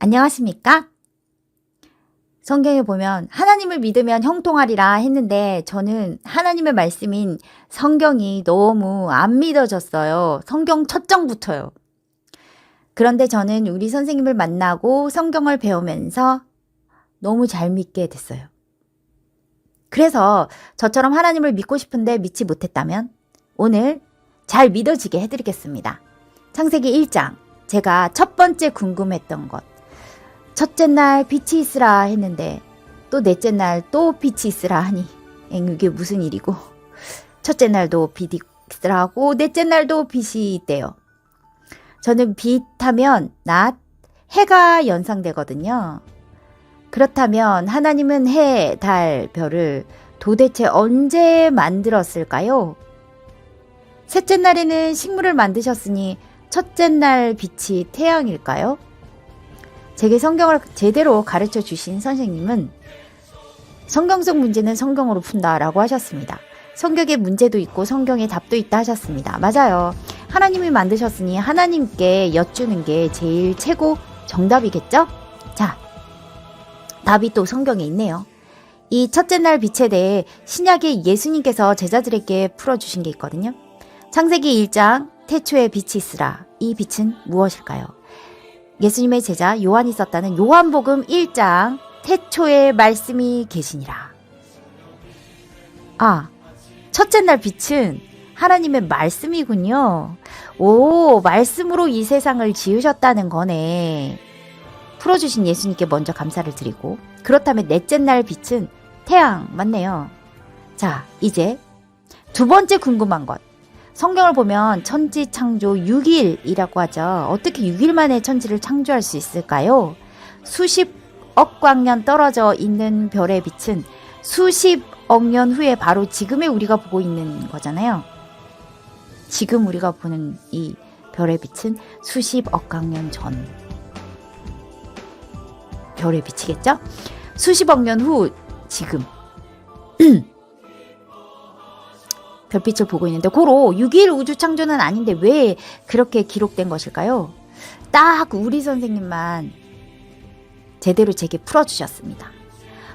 안녕하십니까? 성경에 보면 하나님을 믿으면 형통하리라 했는데 저는 하나님의 말씀인 성경이 너무 안 믿어졌어요. 성경 첫 장부터요. 그런데 저는 우리 선생님을 만나고 성경을 배우면서 너무 잘 믿게 됐어요. 그래서 저처럼 하나님을 믿고 싶은데 믿지 못했다면 오늘 잘 믿어지게 해드리겠습니다. 창세기 1장, 제가 첫 번째 궁금했던 것. 첫째 날 빛이 있으라 했는데 또 넷째 날 또 빛이 있으라 하니 이게 무슨 일이고, 첫째 날도 빛이 있으라 하고 넷째 날도 빛이 있대요. 저는 빛 하면 낮, 해가 연상되거든요. 그렇다면 하나님은 해, 달, 별을 도대체 언제 만들었을까요? 셋째 날에는 식물을 만드셨으니 첫째 날 빛이 태양일까요? 제게 성경을 제대로 가르쳐 주신 선생님은 성경적 문제는 성경으로 푼다라고 하셨습니다. 성경에 문제도 있고 성경에 답도 있다 하셨습니다. 맞아요. 하나님이 만드셨으니 하나님께 여쭈는 게 제일 최고 정답이겠죠? 자, 답이 또 성경에 있네요. 이 첫째 날 빛에 대해 신약의 예수님께서 제자들에게 풀어주신 게 있거든요. 창세기 1장 태초에 빛이 있으라. 이 빛은 무엇일까요? 예수님의 제자 요한이 썼다는 요한복음 1장 태초에 말씀이 계시니라. 아, 첫째 날 빛은 하나님의 말씀이군요. 오, 말씀으로 이 세상을 지으셨다는 거네. 풀어주신 예수님께 먼저 감사를 드리고, 그렇다면 넷째 날 빛은 태양 맞네요. 자, 이제 두 번째 궁금한 것. 성경을 보면 천지 창조 6일이라고 하죠. 어떻게 6일 만에 천지를 창조할 수 있을까요? 수십억 광년 떨어져 있는 별의 빛은 수십억 년 후에 바로 지금의 우리가 보고 있는 거잖아요. 지금 우리가 보는 이 별의 빛은 수십억 광년 전 별의 빛이겠죠? 수십억 년 후 지금 별빛을 보고 있는데 고로 6일 우주 창조는 아닌데 왜 그렇게 기록된 것일까요? 딱 우리 선생님만 제대로 제게 풀어주셨습니다.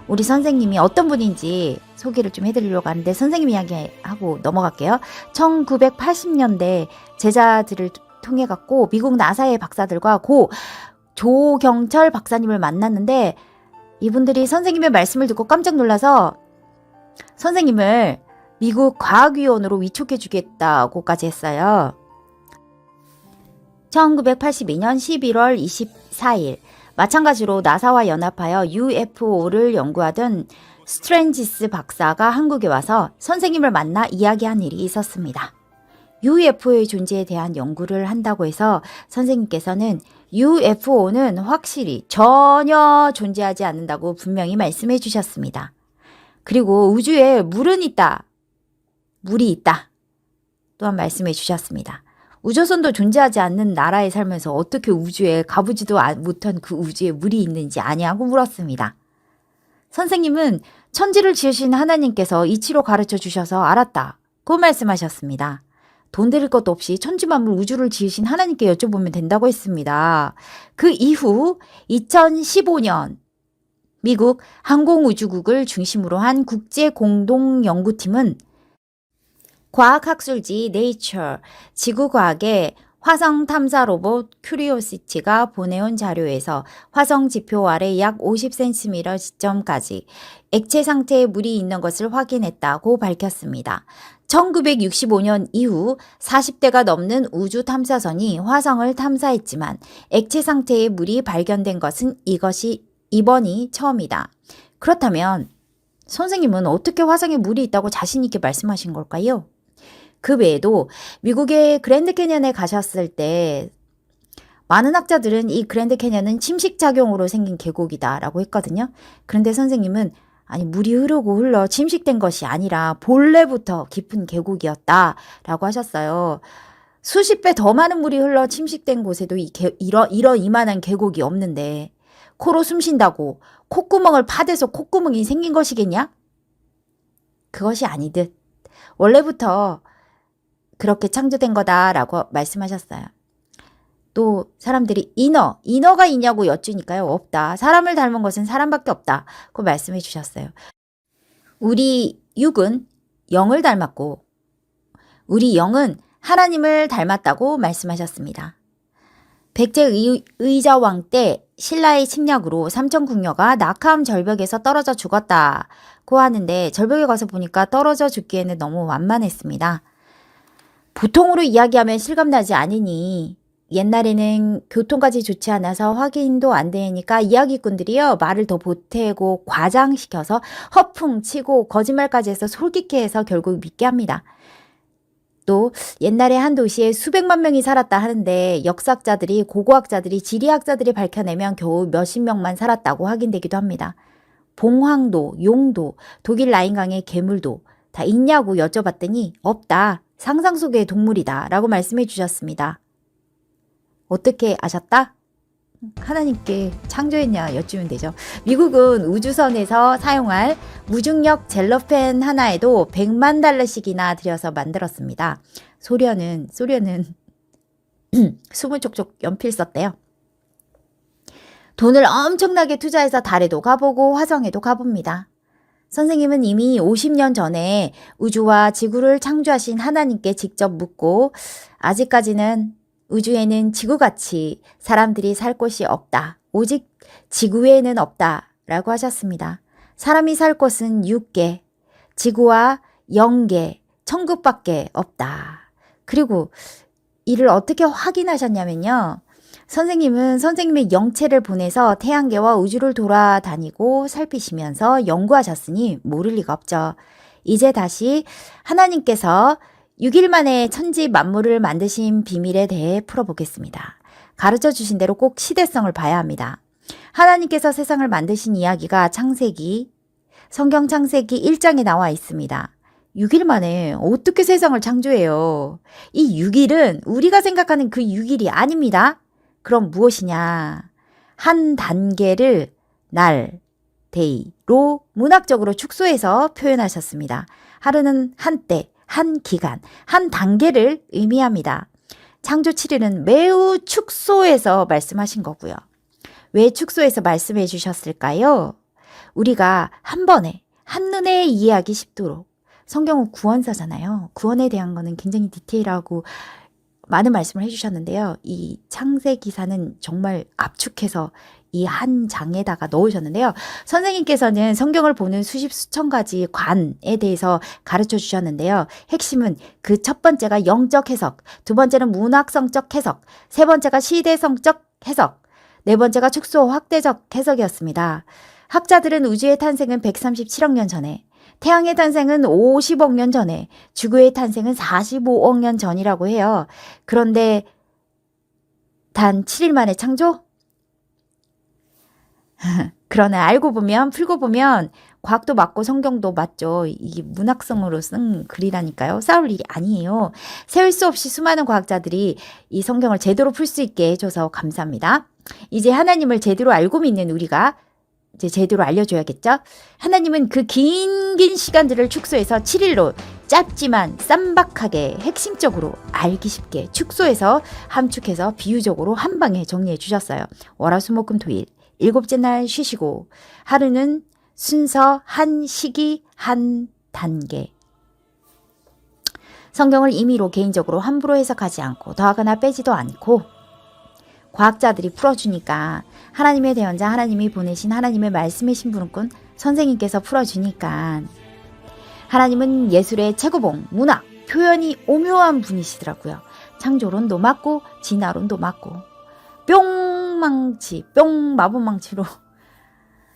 우리 선생님이 어떤 분인지 소개를 좀 해드리려고 하는데 선생님 이야기하고 넘어갈게요. 1980년대 제자들을 통해 갖고 미국 나사의 박사들과 고 조경철 박사님을 만났는데 이분들이 선생님의 말씀을 듣고 깜짝 놀라서 선생님을 미국 과학위원으로 위촉해 주겠다고까지 했어요. 1982년 11월 24일 마찬가지로 나사와 연합하여 UFO를 연구하던 스트렌지스 박사가 한국에 와서 선생님을 만나 이야기한 일이 있었습니다. UFO의 존재에 대한 연구를 한다고 해서 선생님께서는 UFO는 확실히 전혀 존재하지 않는다고 분명히 말씀해 주셨습니다. 그리고 우주에 물은 있다. 물이 있다. 또한 말씀해 주셨습니다. 우주선도 존재하지 않는 나라에 살면서 어떻게 우주에 가보지도 못한 그 우주에 물이 있는지 아냐고 물었습니다. 선생님은 천지를 지으신 하나님께서 이치로 가르쳐 주셔서 알았다고 말씀하셨습니다. 돈 들일 것도 없이 천지만물 우주를 지으신 하나님께 여쭤보면 된다고 했습니다. 그 이후 2015년 미국 항공우주국을 중심으로 한 국제공동연구팀은 과학학술지 네이처 지구과학의 화성 탐사 로봇 큐리오시티가 보내온 자료에서 화성 지표 아래 약 50cm 지점까지 액체 상태의 물이 있는 것을 확인했다고 밝혔습니다. 1965년 이후 40대가 넘는 우주 탐사선이 화성을 탐사했지만 액체 상태의 물이 발견된 것은 이번이 처음이다. 그렇다면 선생님은 어떻게 화성에 물이 있다고 자신 있게 말씀하신 걸까요? 그 외에도 미국의 그랜드 캐년에 가셨을 때 많은 학자들은 이 그랜드 캐년은 침식작용으로 생긴 계곡이다라고 했거든요. 그런데 선생님은 아니 물이 흐르고 흘러 침식된 것이 아니라 본래부터 깊은 계곡이었다라고 하셨어요. 수십 배 더 많은 물이 흘러 침식된 곳에도 이만한 계곡이 없는데 코로 숨 쉰다고 콧구멍을 파대서 콧구멍이 생긴 것이겠냐? 그것이 아니듯 원래부터 그렇게 창조된 거다라고 말씀하셨어요. 또 사람들이 인어가 있냐고 여쭈니까요. 없다. 사람을 닮은 것은 사람밖에 없다. 고 말씀해 주셨어요. 우리 육은 영을 닮았고 우리 영은 하나님을 닮았다고 말씀하셨습니다. 백제 의자왕 때 신라의 침략으로 삼천궁녀가 낙하암 절벽에서 떨어져 죽었다고 하는데 절벽에 가서 보니까 떨어져 죽기에는 너무 완만했습니다. 보통으로 이야기하면 실감나지 않으니 옛날에는 교통까지 좋지 않아서 확인도 안 되니까 이야기꾼들이요 말을 더 보태고 과장시켜서 허풍치고 거짓말까지 해서 솔깃해 해서 결국 믿게 합니다. 또 옛날에 한 도시에 수백만 명이 살았다 하는데 역사학자들이 고고학자들이 지리학자들이 밝혀내면 겨우 몇십 명만 살았다고 확인되기도 합니다. 봉황도, 용도, 독일 라인강의 괴물도 다 있냐고 여쭤봤더니 없다. 상상 속의 동물이다 라고 말씀해 주셨습니다. 어떻게 아셨다? 하나님께 창조했냐 여쭈면 되죠. 미국은 우주선에서 사용할 무중력 젤로펜 하나에도 100만 달러씩이나 들여서 만들었습니다. 소련은 숨을 촉촉 연필 썼대요. 돈을 엄청나게 투자해서 달에도 가보고 화성에도 가봅니다. 선생님은 이미 50년 전에 우주와 지구를 창조하신 하나님께 직접 묻고 아직까지는 우주에는 지구같이 사람들이 살 곳이 없다. 오직 지구 외에는 없다. 라고 하셨습니다. 사람이 살 곳은 6개, 지구와 0개, 천국밖에 없다. 그리고 이를 어떻게 확인하셨냐면요. 선생님은 선생님의 영체를 보내서 태양계와 우주를 돌아다니고 살피시면서 연구하셨으니 모를 리가 없죠. 이제 다시 하나님께서 6일 만에 천지 만물을 만드신 비밀에 대해 풀어보겠습니다. 가르쳐 주신 대로 꼭 시대성을 봐야 합니다. 하나님께서 세상을 만드신 이야기가 성경 창세기 1장에 나와 있습니다. 6일 만에 어떻게 세상을 창조해요? 이 6일은 우리가 생각하는 그 6일이 아닙니다. 그럼 무엇이냐? 한 단계를 날, 데이로 문학적으로 축소해서 표현하셨습니다. 하루는 한때, 한 기간, 한 단계를 의미합니다. 창조 7일은 매우 축소해서 말씀하신 거고요. 왜 축소해서 말씀해 주셨을까요? 우리가 한 번에, 한눈에 이해하기 쉽도록 성경은 구원서잖아요. 구원에 대한 거는 굉장히 디테일하고 많은 말씀을 해주셨는데요. 이 창세기사는 정말 압축해서 이 한 장에다가 넣으셨는데요. 선생님께서는 성경을 보는 수십 수천 가지 관에 대해서 가르쳐 주셨는데요. 핵심은 그 첫 번째가 영적 해석, 두 번째는 문학성적 해석, 세 번째가 시대성적 해석, 네 번째가 축소 확대적 해석이었습니다. 학자들은 우주의 탄생은 137억 년 전에, 태양의 탄생은 50억 년 전에, 지구의 탄생은 45억 년 전이라고 해요. 그런데 단 7일 만에 창조? 그러나 알고 보면 풀고 보면 과학도 맞고 성경도 맞죠. 이게 문학성으로 쓴 글이라니까요. 싸울 일이 아니에요. 세울 수 없이 수많은 과학자들이 이 성경을 제대로 풀 수 있게 해줘서 감사합니다. 이제 하나님을 제대로 알고 믿는 우리가 이제 제대로 알려줘야겠죠. 하나님은 그 긴 시간들을 축소해서 7일로 짧지만 쌈박하게 핵심적으로 알기 쉽게 축소해서 함축해서 비유적으로 한 방에 정리해 주셨어요. 월화수목금토일 7째 날 쉬시고 하루는 순서 한 시기 한 단계. 성경을 임의로 개인적으로 함부로 해석하지 않고 더하거나 빼지도 않고 과학자들이 풀어주니까 하나님의 대언자 하나님이 보내신 하나님의 말씀의 신부름꾼 선생님께서 풀어주니까 하나님은 예술의 최고봉 문학 표현이 오묘한 분이시더라고요. 창조론도 맞고 진화론도 맞고 뿅 마법망치로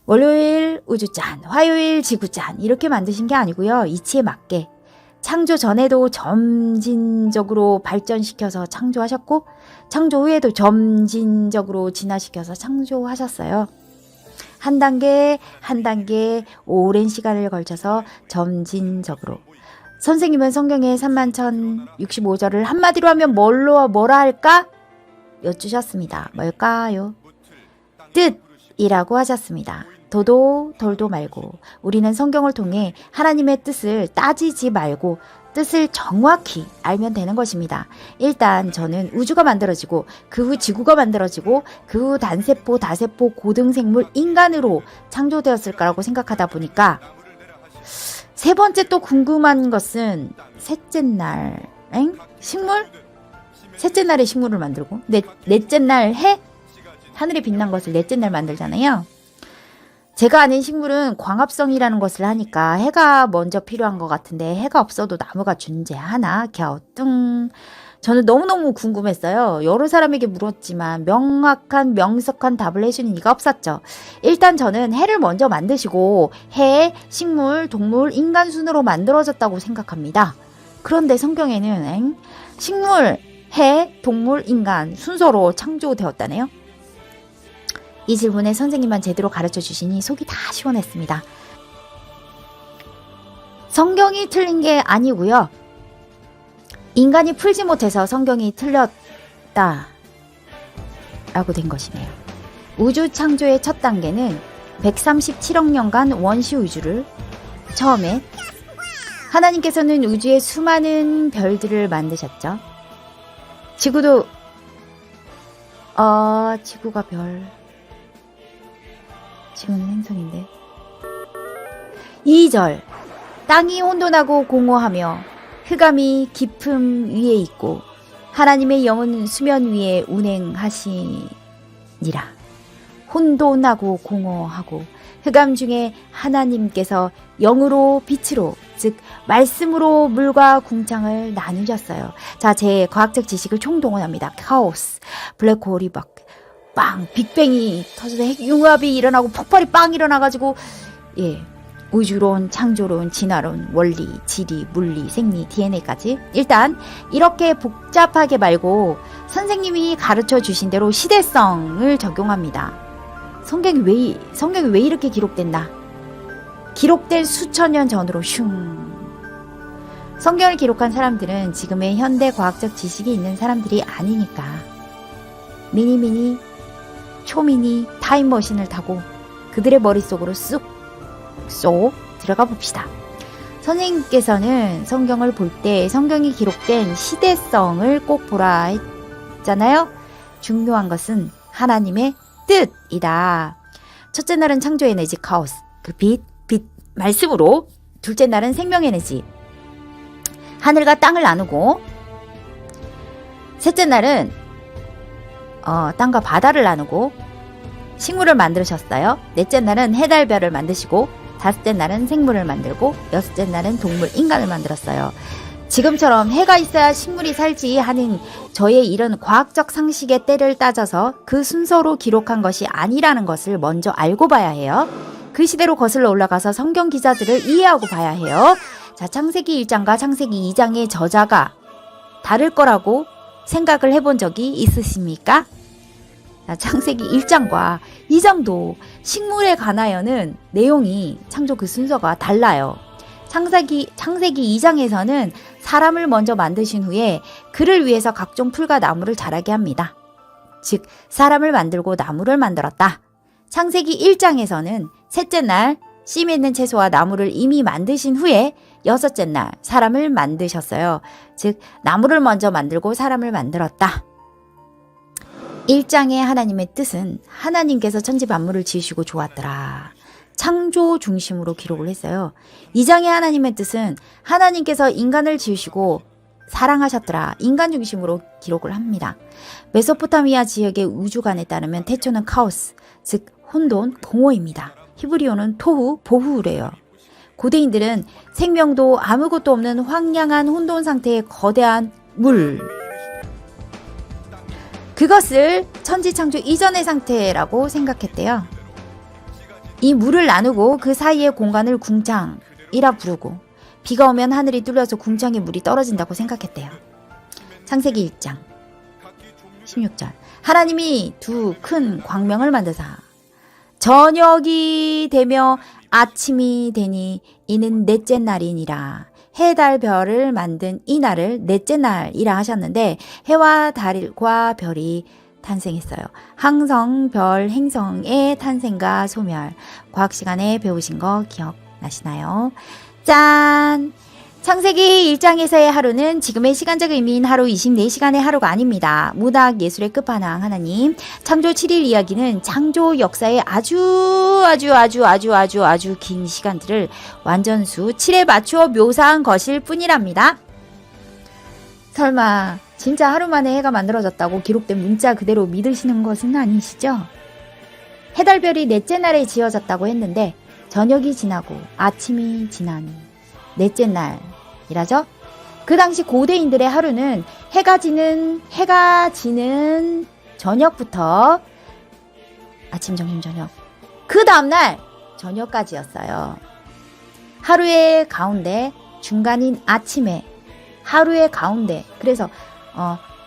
월요일 우주짠 화요일 지구짠 이렇게 만드신 게 아니고요. 이치에 맞게 창조 전에도 점진적으로 발전시켜서 창조하셨고 창조 후에도 점진적으로 진화시켜서 창조하셨어요. 한 단계 한 단계 오랜 시간을 걸쳐서 점진적으로. 선생님은 성경의 31,065절을 한마디로 하면 뭐라 할까? 여쭈셨습니다. 뭘까요? 뜻이라고 하셨습니다. 도도 덜도 말고 우리는 성경을 통해 하나님의 뜻을 따지지 말고 뜻을 정확히 알면 되는 것입니다. 일단 저는 우주가 만들어지고 그 후 지구가 만들어지고 그 후 단세포, 다세포, 고등생물, 인간으로 창조되었을 거라고 생각하다 보니까 세 번째 또 궁금한 것은 셋째 날 식물? 셋째 날에 식물을 만들고 넷째 날 해? 하늘에 빛난 것을 넷째 날 만들잖아요. 제가 아는 식물은 광합성이라는 것을 하니까 해가 먼저 필요한 것 같은데 해가 없어도 나무가 존재하나? 갸우뚱. 저는 너무너무 궁금했어요. 여러 사람에게 물었지만 명석한 답을 해주는 이가 없었죠. 일단 저는 해를 먼저 만드시고 해, 식물, 동물, 인간 순으로 만들어졌다고 생각합니다. 그런데 성경에는 식물, 해, 동물, 인간 순서로 창조되었다네요. 이 질문에 선생님만 제대로 가르쳐 주시니 속이 다 시원했습니다. 성경이 틀린 게 아니고요. 인간이 풀지 못해서 성경이 틀렸다 라고 된 것이네요. 우주 창조의 첫 단계는 137억 년간 원시 우주를 처음에 하나님께서는 우주의 수많은 별들을 만드셨죠. 지구도 지구가 별, 지구는 행성인데. 2절 땅이 혼돈하고 공허하며 흑암이 깊음 위에 있고 하나님의 영은 수면 위에 운행하시니라. 혼돈하고 공허하고 흑암 중에 하나님께서 영으로 빛으로 즉 말씀으로 물과 궁창을 나누셨어요. 자, 제 과학적 지식을 총동원합니다. 카오스, 블랙홀이 막 빵, 빅뱅이 터져서 핵융합이 일어나고 폭발이 빵 일어나가지고 우주론, 창조론, 진화론, 원리, 지리, 물리, 생리, DNA까지 일단 이렇게 복잡하게 말고 선생님이 가르쳐 주신 대로 시대성을 적용합니다. 성경이 왜 이렇게 기록됐나? 기록된 수천 년 전으로 슝. 성경을 기록한 사람들은 지금의 현대 과학적 지식이 있는 사람들이 아니니까 미니 초미니 타임머신을 타고 그들의 머릿속으로 쑥 들어가 봅시다. 선생님께서는 성경을 볼 때 성경이 기록된 시대성을 꼭 보라 했잖아요. 중요한 것은 하나님의 뜻이다. 첫째 날은 창조 에너지 카오스, 그 빛 말씀으로. 둘째 날은 생명 에너지, 하늘과 땅을 나누고. 셋째 날은 땅과 바다를 나누고 식물을 만드셨어요. 넷째 날은 해달별을 만드시고 다섯째 날은 생물을 만들고 여섯째 날은 동물, 인간을 만들었어요. 지금처럼 해가 있어야 식물이 살지 하는 저의 이런 과학적 상식의 때를 따져서 그 순서로 기록한 것이 아니라는 것을 먼저 알고 봐야 해요. 그 시대로 거슬러 올라가서 성경 기자들을 이해하고 봐야 해요. 자, 창세기 1장과 창세기 2장의 저자가 다를 거라고 생각을 해본 적이 있으십니까? 자, 창세기 1장과 2장도 식물에 관하여는 내용이 창조 그 순서가 달라요. 창세기 2장에서는 사람을 먼저 만드신 후에 그를 위해서 각종 풀과 나무를 자라게 합니다. 즉 사람을 만들고 나무를 만들었다. 창세기 1장에서는 셋째 날 씨 맺는 채소와 나무를 이미 만드신 후에 여섯째 날 사람을 만드셨어요. 즉 나무를 먼저 만들고 사람을 만들었다. 1장의 하나님의 뜻은 하나님께서 천지 만물을 지으시고 좋았더라. 창조 중심으로 기록을 했어요. 2장의 하나님의 뜻은 하나님께서 인간을 지으시고 사랑하셨더라. 인간 중심으로 기록을 합니다. 메소포타미아 지역의 우주관에 따르면 태초는 카오스, 즉 혼돈, 공허입니다. 히브리어는 토후, 보후래요. 고대인들은 생명도 아무것도 없는 황량한 혼돈 상태의 거대한 물, 그것을 천지창조 이전의 상태라고 생각했대요. 이 물을 나누고 그 사이의 공간을 궁창이라 부르고 비가 오면 하늘이 뚫려서 궁창에 물이 떨어진다고 생각했대요. 창세기 1장 16절 하나님이 두 큰 광명을 만드사 저녁이 되며 아침이 되니 이는 넷째 날이니라. 해, 달, 별을 만든 이 날을 넷째 날이라 하셨는데 해와 달과 별이 탄생했어요. 항성, 별, 행성의 탄생과 소멸. 과학 시간에 배우신 거 기억나시나요? 짠! 창세기 1장에서의 하루는 지금의 시간적 의미인 하루 24시간의 하루가 아닙니다. 문학 예술의 끝판왕 하나님. 창조 7일 이야기는 창조 역사의 아주 긴 시간들을 완전수 7에 맞추어 묘사한 것일 뿐이랍니다. 설마 진짜 하루 만에 해가 만들어졌다고 기록된 문자 그대로 믿으시는 것은 아니시죠? 해달별이 넷째 날에 지어졌다고 했는데 저녁이 지나고 아침이 지난 넷째 날이라죠? 그 당시 고대인들의 하루는 해가 지는 저녁부터 아침, 점심, 저녁 그 다음날 저녁까지였어요. 하루의 가운데 중간인 아침에 하루의 가운데 그래서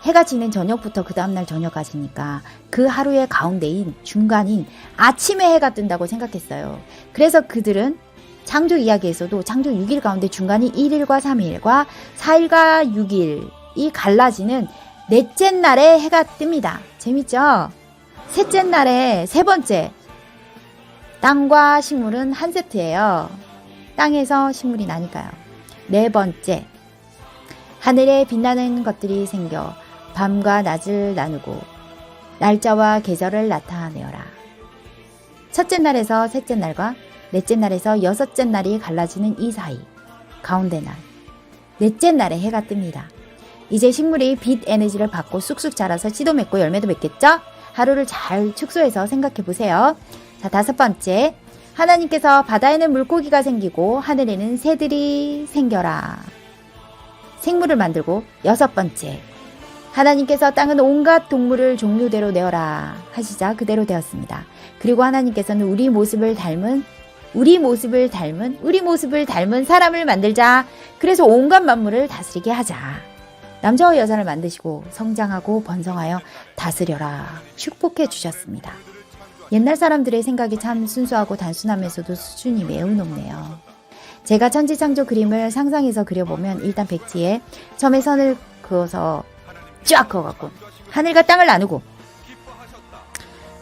해가 지는 저녁부터 그 다음날 저녁까지니까 그 하루의 가운데인 중간인 아침에 해가 뜬다고 생각했어요. 그래서 그들은 창조 이야기에서도 창조 6일 가운데 중간이 1일과 3일과 4일과 6일이 갈라지는 넷째 날에 해가 뜹니다. 재밌죠? 셋째 날에 세 번째 땅과 식물은 한 세트예요. 땅에서 식물이 나니까요. 네 번째 하늘에 빛나는 것들이 생겨 밤과 낮을 나누고 날짜와 계절을 나타내어라. 첫째 날에서 셋째 날과 넷째 날에서 여섯째 날이 갈라지는 이 사이 가운데 날 넷째 날에 해가 뜹니다. 이제 식물이 빛 에너지를 받고 쑥쑥 자라서 씨도 맺고 열매도 맺겠죠? 하루를 잘 축소해서 생각해 보세요. 자, 다섯 번째 하나님께서 바다에는 물고기가 생기고 하늘에는 새들이 생겨라. 생물을 만들고 여섯 번째 하나님께서 땅은 온갖 동물을 종류대로 내어라 하시자 그대로 되었습니다. 그리고 하나님께서는 우리 모습을 닮은 사람을 만들자. 그래서 온갖 만물을 다스리게 하자. 남자와 여자를 만드시고 성장하고 번성하여 다스려라. 축복해 주셨습니다. 옛날 사람들의 생각이 참 순수하고 단순하면서도 수준이 매우 높네요. 제가 천지창조 그림을 상상해서 그려보면 일단 백지에 점에 선을 그어서 쫙 그어갖고 하늘과 땅을 나누고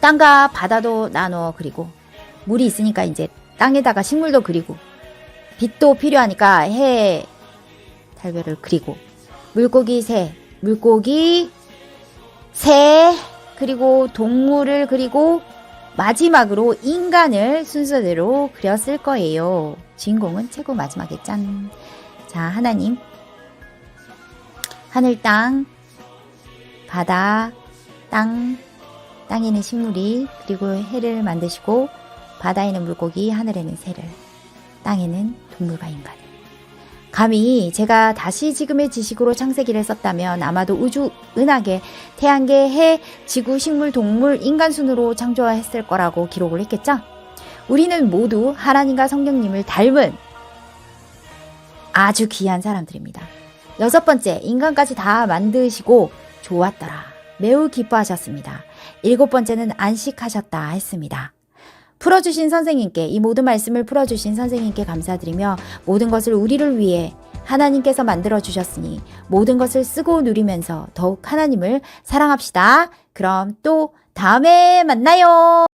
땅과 바다도 나누어 그리고 물이 있으니까 이제 땅에다가 식물도 그리고 빛도 필요하니까 해 달별을 그리고 물고기 새 그리고 동물을 그리고 마지막으로 인간을 순서대로 그렸을 거예요. 주인공은 최고 마지막에 짠. 자, 하나님 하늘 땅 바다 땅에는 식물이 그리고 해를 만드시고 바다에는 물고기, 하늘에는 새를, 땅에는 동물과 인간. 감히 제가 다시 지금의 지식으로 창세기를 썼다면 아마도 우주, 은하계, 태양계, 해, 지구, 식물, 동물, 인간 순으로 창조했을 거라고 기록을 했겠죠? 우리는 모두 하나님과 성령님을 닮은 아주 귀한 사람들입니다. 여섯 번째, 인간까지 다 만드시고 좋았더라. 매우 기뻐하셨습니다. 일곱 번째는 안식하셨다 했습니다. 풀어주신 선생님께 이 모든 말씀을 풀어주신 선생님께 감사드리며 모든 것을 우리를 위해 하나님께서 만들어주셨으니 모든 것을 쓰고 누리면서 더욱 하나님을 사랑합시다. 그럼 또 다음에 만나요.